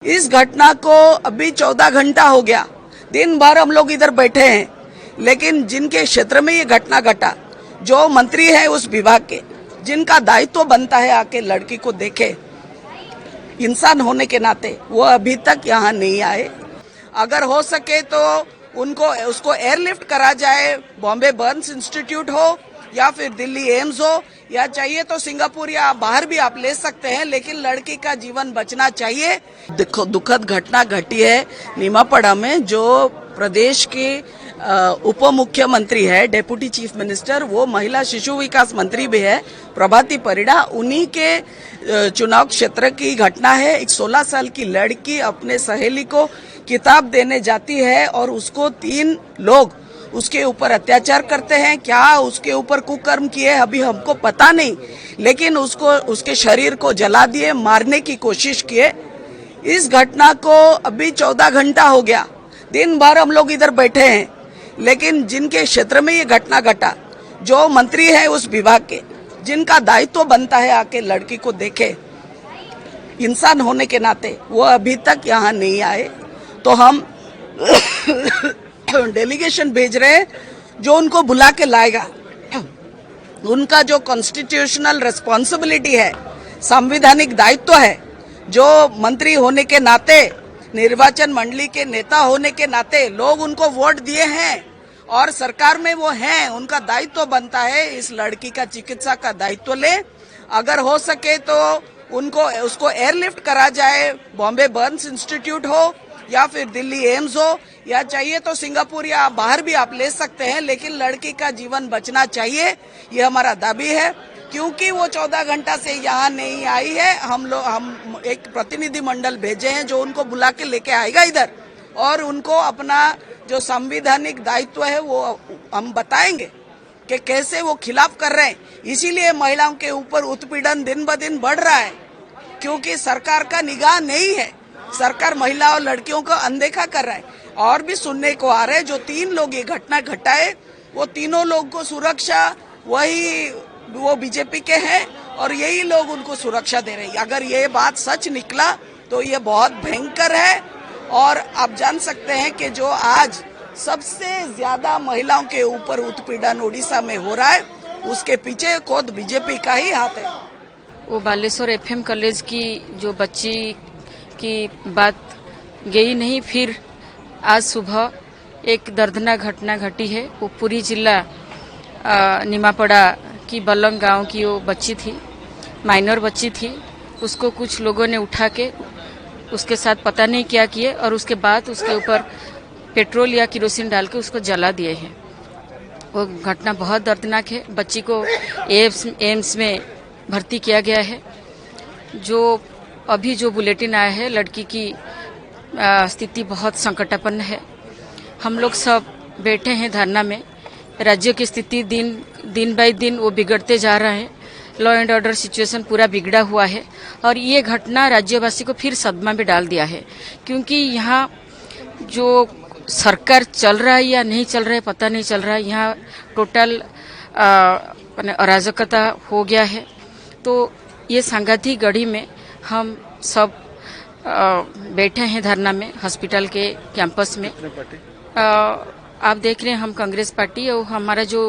इस घटना को अभी 14 घंटा हो गया। दिन भर हम लोग इधर बैठे हैं, लेकिन जिनके क्षेत्र में ये घटना घटा, जो मंत्री है उस विभाग के, जिनका दायित्व बनता है आके लड़की को देखे इंसान होने के नाते, वो अभी तक यहाँ नहीं आए। अगर हो सके तो उसको एयरलिफ्ट करा जाए, बॉम्बे बर्न्स इंस्टीट्यूट हो या फिर दिल्ली एम्स हो, या चाहिए तो सिंगापुर या बाहर भी आप ले सकते हैं, लेकिन लड़की का जीवन बचना चाहिए। देखो, दुखद घटना घटी है नीमापड़ा में। जो प्रदेश के उप मुख्यमंत्री है, डेप्यूटी चीफ मिनिस्टर, वो महिला शिशु विकास मंत्री भी है, प्रभाती परिड़ा, उन्हीं के चुनाव क्षेत्र की घटना है। एक 16 साल की लड़की अपने सहेली को किताब देने जाती है और उसको 3 लोग उसके ऊपर अत्याचार करते हैं। क्या उसके ऊपर कुकर्म किए अभी हमको पता नहीं, लेकिन उसके शरीर को जला दिए, मारने की कोशिश किए। इस घटना को अभी 14 घंटा हो गया। दिन भर हम लोग इधर बैठे हैं, लेकिन जिनके क्षेत्र में ये घटना घटा, जो मंत्री है उस विभाग के, जिनका दायित्व बनता है आके लड़की को देखे इंसान होने के नाते, वो अभी तक यहाँ नहीं आए। तो हम डेलीगेशन भेज रहे हैं जो उनको बुला के लाएगा। उनका जो कॉन्स्टिट्यूशनल रिस्पॉन्सिबिलिटी है, संवैधानिक दायित्व है, जो मंत्री होने के नाते, निर्वाचन मंडली के नेता होने के नाते लोग उनको वोट दिए हैं और सरकार में वो हैं, उनका दायित्व बनता है इस लड़की का चिकित्सा का दायित्व ले। अगर हो सके तो उसको एयरलिफ्ट करा जाए, बॉम्बे बर्न्स इंस्टीट्यूट हो या फिर दिल्ली एम्स हो, या चाहिए तो सिंगापुर या बाहर भी आप ले सकते हैं, लेकिन लड़की का जीवन बचना चाहिए, ये हमारा दाबी है। क्योंकि वो 14 घंटा से यहाँ नहीं आई है, हम एक प्रतिनिधि मंडल भेजे हैं जो उनको बुला के लेके आएगा इधर, और उनको अपना जो संवैधानिक दायित्व है वो हम बताएंगे कि कैसे वो खिलाफ कर रहे हैं। इसीलिए महिलाओं के ऊपर उत्पीड़न दिन ब दिन बढ़ रहा है, क्योंकि सरकार का निगाह नहीं है। सरकार महिला और लड़कियों को अनदेखा कर रहा है। और भी सुनने को आ रहा है, जो 3 लोग ये घटना घटाए, वो तीनों लोग को सुरक्षा वो बीजेपी के हैं और यही लोग उनको सुरक्षा दे रहे हैं। अगर ये बात सच निकला तो ये बहुत भयंकर है। और आप जान सकते हैं कि जो आज सबसे ज्यादा महिलाओं के ऊपर उत्पीड़न उड़ीसा में हो रहा है, उसके पीछे खुद बीजेपी का ही हाथ है। वो बालेश्वर एफएम कॉलेज की जो बच्ची की बात गई नहीं, फिर आज सुबह एक दर्दनाक घटना घटी है। वो पूरी जिला नीमापड़ा की बल्लंग गांव की वो बच्ची थी, माइनर बच्ची थी। उसको कुछ लोगों ने उठा के उसके साथ पता नहीं क्या किए और उसके बाद उसके ऊपर पेट्रोल या किरोसिन डाल के उसको जला दिए हैं। वो घटना बहुत दर्दनाक है। बच्ची को एम्स में भर्ती किया गया है। अभी जो बुलेटिन आया है, लड़की की स्थिति बहुत संकटापन्न है। हम लोग सब बैठे हैं धरना में। राज्य की स्थिति दिन बाय दिन वो बिगड़ते जा रहा है। लॉ एंड ऑर्डर सिचुएशन पूरा बिगड़ा हुआ है और ये घटना राज्यवासी को फिर सदमा में डाल दिया है, क्योंकि यहाँ जो सरकार चल रहा है या नहीं चल रहा है पता नहीं चल रहा है। यहाँ टोटल अराजकता हो गया है। तो ये सांघातिक घड़ी में हम सब बैठे हैं धरना में, हॉस्पिटल के कैंपस में। आप देख रहे हैं हम कांग्रेस पार्टी और हमारा जो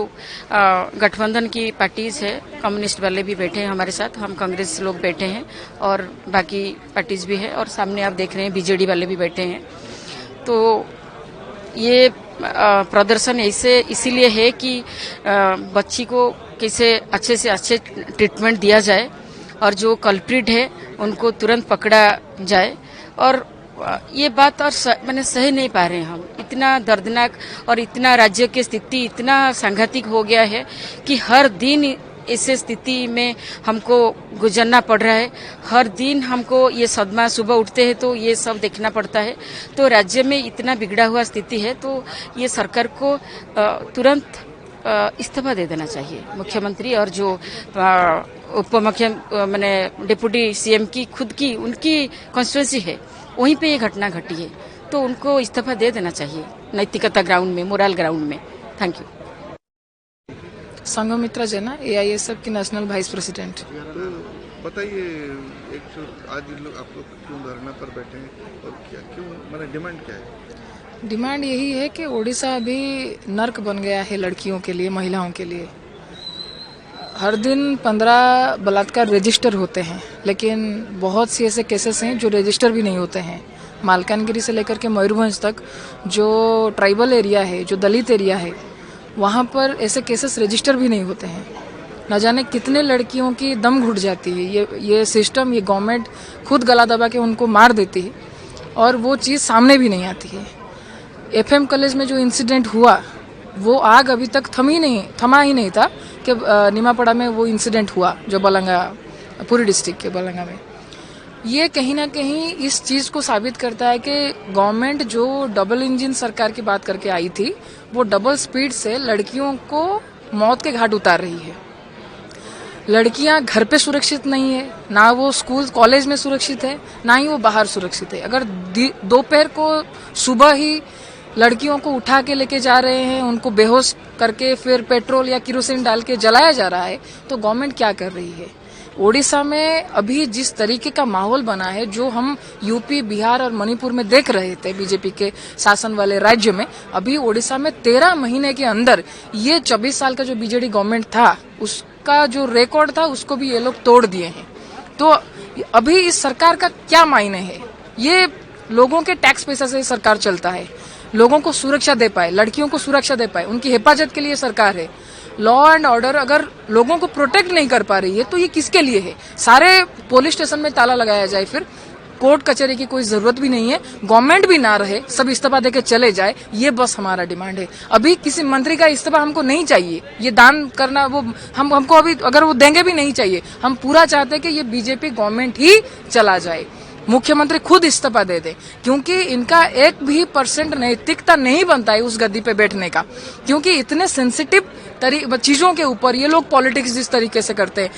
गठबंधन की पार्टीज है, कम्युनिस्ट वाले भी बैठे हैं हमारे साथ, हम कांग्रेस लोग बैठे हैं और बाकी पार्टीज भी है, और सामने आप देख रहे हैं बीजेडी वाले भी बैठे हैं। तो ये प्रदर्शन इसीलिए है कि बच्ची को कैसे अच्छे से अच्छे ट्रीटमेंट दिया जाए और जो कल्प्रिट है उनको तुरंत पकड़ा जाए। और ये बात और मैंने सही नहीं पा रहे हैं हम। इतना दर्दनाक और इतना राज्य की स्थिति इतना सांघातिक हो गया है कि हर दिन ऐसे स्थिति में हमको गुजरना पड़ रहा है। हर दिन हमको ये सदमा, सुबह उठते हैं तो ये सब देखना पड़ता है। तो राज्य में इतना बिगड़ा हुआ स्थिति है, तो ये सरकार को तुरंत इस्तीफा दे देना चाहिए। मुख्यमंत्री और जो उप मैंने डिप्टी सीएम की खुद की उनकी कॉन्स्टिट्यूएंसी है, वहीं पे ये घटना घटी है, तो उनको इस्तीफा दे देना चाहिए नैतिकता ग्राउंड में, मोरल ग्राउंड में। Thank you. Sanghamitra Jena, AISF की नेशनल वाइस प्रेसिडेंट। बताइए, एक तो आज इन लोग आप लोग क्यों धरना पर बैठे हैं और क्या क्यों, मतलब डिमांड क्या है? डिमांड यही है कि ओडिशा अभी नर्क बन गया है लड़कियों के लिए, महिलाओं के लिए। हर दिन 15 बलात्कार रजिस्टर होते हैं, लेकिन बहुत से ऐसे केसेस हैं जो रजिस्टर भी नहीं होते हैं। मालकानगिरी से लेकर के मयूरभंज तक जो ट्राइबल एरिया है, जो दलित एरिया है, वहाँ पर ऐसे केसेस रजिस्टर भी नहीं होते हैं। न जाने कितने लड़कियों की दम घुट जाती है। ये सिस्टम, ये गवर्नमेंट खुद गला दबा के उनको मार देती है और वो चीज़ सामने भी नहीं आती है। एफएम कॉलेज में जो इंसिडेंट हुआ, वो आग अभी तक थमा ही नहीं था कि निमापड़ा में वो इंसिडेंट हुआ, जो बलंगा, पूरी डिस्ट्रिक्ट के बलंगा में। ये कहीं ना कहीं इस चीज़ को साबित करता है कि गवर्नमेंट जो डबल इंजन सरकार की बात करके आई थी, वो डबल स्पीड से लड़कियों को मौत के घाट उतार रही है। लड़कियां घर पे सुरक्षित नहीं है, ना वो स्कूल कॉलेज में सुरक्षित है, ना ही वो बाहर सुरक्षित है। अगर दोपहर को सुबह ही लड़कियों को उठा के लेके जा रहे हैं, उनको बेहोश करके फिर पेट्रोल या किरोसिन डाल के जलाया जा रहा है, तो गवर्नमेंट क्या कर रही है? ओडिशा में अभी जिस तरीके का माहौल बना है, जो हम यूपी, बिहार और मणिपुर में देख रहे थे बीजेपी के शासन वाले राज्य में, अभी ओडिशा में 13 महीने के अंदर ये 24 साल का जो बीजेडी गवर्नमेंट था, उसका जो रिकॉर्ड था उसको भी ये लोग तोड़ दिए हैं। तो अभी इस सरकार का क्या मायने है? ये लोगों के टैक्स पैसा से सरकार चलता है। लोगों को सुरक्षा दे पाए, लड़कियों को सुरक्षा दे पाए, उनकी हिफाजत के लिए सरकार है। लॉ एंड ऑर्डर अगर लोगों को प्रोटेक्ट नहीं कर पा रही है, तो ये किसके लिए है? सारे पुलिस स्टेशन में ताला लगाया जाए, फिर कोर्ट कचहरी की कोई जरूरत भी नहीं है, गवर्नमेंट भी ना रहे, सब इस्तीफा देके चले जाए, ये बस हमारा डिमांड है। अभी किसी मंत्री का इस्तीफा हमको नहीं चाहिए, ये दान करना वो हमको अभी अगर वो देंगे भी नहीं चाहिए। हम पूरा चाहते हैं कि ये बीजेपी गवर्नमेंट ही चला जाए, मुख्यमंत्री खुद इस्तीफा दे दे, क्योंकि इनका 1% नैतिकता नहीं बनता है उस गद्दी पे बैठने का। क्योंकि इतने सेंसिटिव चीजों के ऊपर ये लोग पॉलिटिक्स जिस तरीके से करते हैं,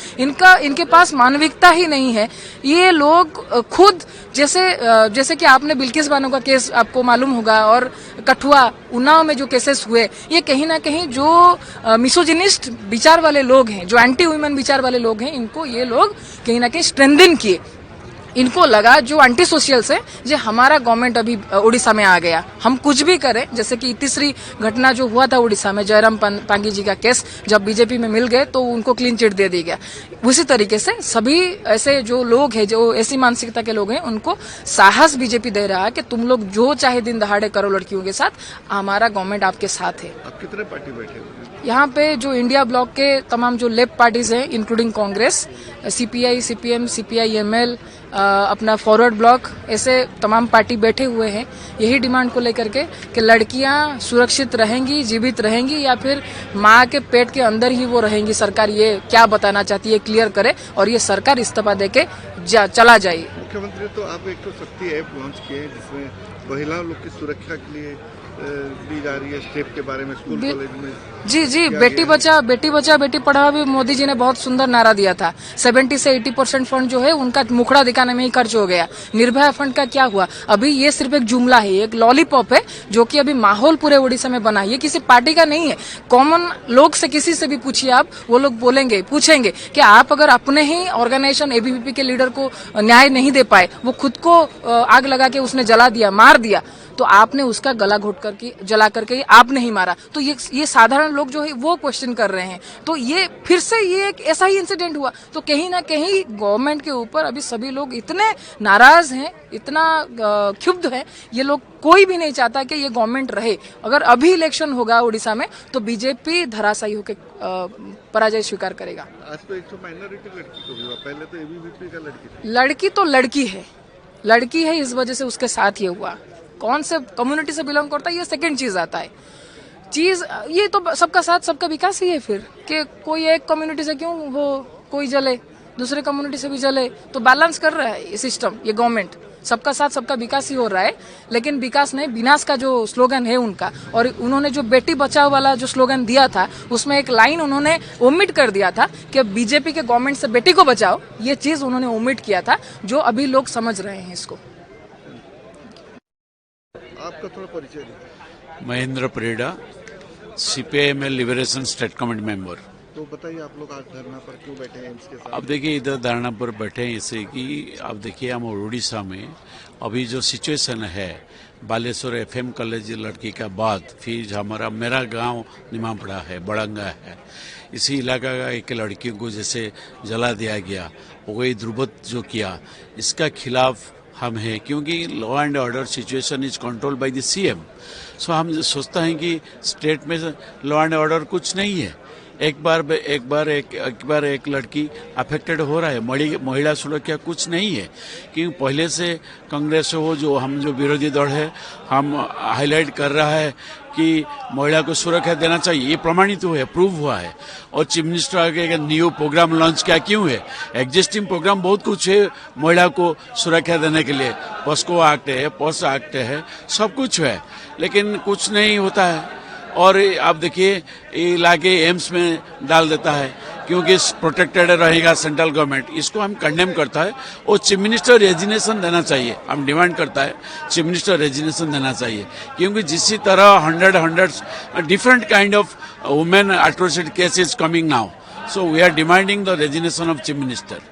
इनके पास मानविकता ही नहीं है। ये लोग खुद जैसे कि आपने बिल्किस बानो का केस आपको मालूम होगा, और कठुआ, उन्नाव में जो केसेस हुए, ये कहीं ना कहीं जो मिसोजिनिस्ट विचार वाले लोग हैं, जो एंटी वुमेन विचार वाले लोग हैं, इनको ये लोग कहीं ना कहीं स्ट्रेंथन किए। इनको लगा जो एंटी सोशल से, जो हमारा गवर्नमेंट अभी उड़ीसा में आ गया, हम कुछ भी करें। जैसे कि तीसरी घटना जो हुआ था उड़ीसा में, जयराम पांगी जी का केस, जब बीजेपी में मिल गए तो उनको क्लीन चिट दे दिया गया। उसी तरीके से सभी ऐसे जो लोग हैं, जो ऐसी मानसिकता के लोग हैं, उनको साहस बीजेपी दे रहा है कि तुम लोग जो चाहे दिन दहाड़े करो लड़कियों के साथ, हमारा गवर्नमेंट आपके साथ है। आप कितने पार्टी बैठे हुए? यहाँ पे जो इंडिया ब्लॉक के तमाम जो लेफ्ट पार्टीज हैं, including Congress, CPI, CPM, CPI ML, अपना फॉरवर्ड ब्लॉक, ऐसे तमाम पार्टी बैठे हुए हैं यही डिमांड को लेकर के कि लड़कियां सुरक्षित रहेंगी, जीवित रहेंगी, या फिर माँ के पेट के अंदर ही वो रहेंगी। सरकार ये क्या बताना चाहती है क्लियर करे, और ये सरकार इस्तीफा देके चला जाए। मुख्यमंत्री तो आप एक तो शक्ति ऐप लॉन्च किए हैं, जिसमें महिलाओं लोग की सुरक्षा के लिए दी जा रही है स्टेप के बारे में स्कूल कॉलेज में। जी, बेटी बचा बेटी पढ़ाओ भी मोदी जी ने बहुत सुंदर नारा दिया था। 70 से 80% फंड जो है उनका मुखड़ा दिखाने में ही खर्च हो गया। निर्भया फंड का क्या हुआ? अभी ये सिर्फ एक जुमला है, एक लॉलीपॉप है, जो कि अभी माहौल पूरे उड़ीसा में बना है। ये किसी पार्टी का नहीं है। कॉमन लोग से किसी से भी पूछिए आप, वो लोग पूछेंगे कि आप अगर अपने ही ऑर्गेनाइजेशन एबीवीपी के लीडर को न्याय नहीं दे पाए, वो खुद को आग लगा के उसने जला दिया, मार दिया, तो आपने उसका गला घोट करके जला करके आपने ही मारा। तो ये साधारण लोग जो है वो क्वेश्चन कर रहे हैं। तो ये फिर से ये एक ऐसा ही इंसिडेंट हुआ। तो कहीं ना कहीं गवर्नमेंट के ऊपर अभी सभी लोग इतने नाराज हैं, इतना क्षुब्ध हैं। ये लोग, कोई भी नहीं चाहता कि ये गवर्नमेंट रहे। अगर अभी इलेक्शन होगा उड़ीसा में, तो बीजेपी धराशायी होकर पराजय स्वीकार करेगा। आज तो एक तो माइनॉरिटी लड़की को भी हुआ, पहले तो एबीवीपी का लड़की थी। लड़की तो लड़की है, इस वजह से उसके साथ ये हुआ। कौन से कम्युनिटी से बिलोंग करता है, ये सेकंड चीज आता है। ये तो सबका साथ सबका विकास ही है। फिर कि कोई एक कम्युनिटी से क्यों हो कोई जले, दूसरे कम्युनिटी से भी जले, तो बैलेंस कर रहा है ये सिस्टम, ये गवर्नमेंट। सबका साथ सबका विकास ही हो रहा है, लेकिन विकास नहीं, विनाश का जो स्लोगन है उनका। और उन्होंने जो बेटी बचाओ वाला जो स्लोगन दिया था, उसमें एक लाइन उन्होंने ओमिट कर दिया था कि बीजेपी के गवर्नमेंट से बेटी को बचाओ। ये चीज उन्होंने ओमिट किया था, जो अभी लोग समझ रहे हैं इसको। आपका थोड़ा परिचय दीजिए। Mahendra Pareda, CPIML liberation state committee member. तो बताइए आप लोग आज धरना पर क्यों बैठे हैं एम्स के साथ? अब देखिए इधर धरना पर बैठे हैं इससे कि अब देखिए हम उड़ीसा में अभी जो सिचुएशन है, बालेश्वर एफएम कॉलेज लड़की का बाद फिर हमारा मेरा गांव निमापड़ा है, बड़ंगा है, इसी इलाका का एक लड़की को जैसे जला दिया गया, वही ध्रुवत जो किया, इसका खिलाफ हम हैं क्योंकि law and order situation is control by the CM. So हम सोचते हैं कि स्टेट में लॉ एंड ऑर्डर कुछ नहीं है। एक बार एक लड़की अफेक्टेड हो रहा है, महिला सुरक्षा कुछ नहीं है क्योंकि पहले से कांग्रेस हो जो हम जो विरोधी दल है हम हाईलाइट कर रहा है कि महिला को सुरक्षा देना चाहिए, ये प्रमाणित हुआ है, प्रूव हुआ है। और चीफ मिनिस्टर आगे न्यू प्रोग्राम लॉन्च क्या क्यों है? एग्जिस्टिंग प्रोग्राम बहुत कुछ है महिला को सुरक्षा देने के लिए, पॉस्को एक्ट है, पॉस एक्ट है, सब कुछ है, लेकिन कुछ नहीं होता है। और आप देखिए ये लाके एम्स में डाल देता है क्योंकि प्रोटेक्टेड रहेगा सेंट्रल गवर्नमेंट, इसको हम कंडेम करता है। और चीफ मिनिस्टर रेजिग्नेशन देना चाहिए, हम डिमांड करता है चीफ मिनिस्टर रेजिग्नेशन देना चाहिए क्योंकि जिस तरह hundreds different kind of women atrocity cases coming now, so we are demanding the resignation of chief minister.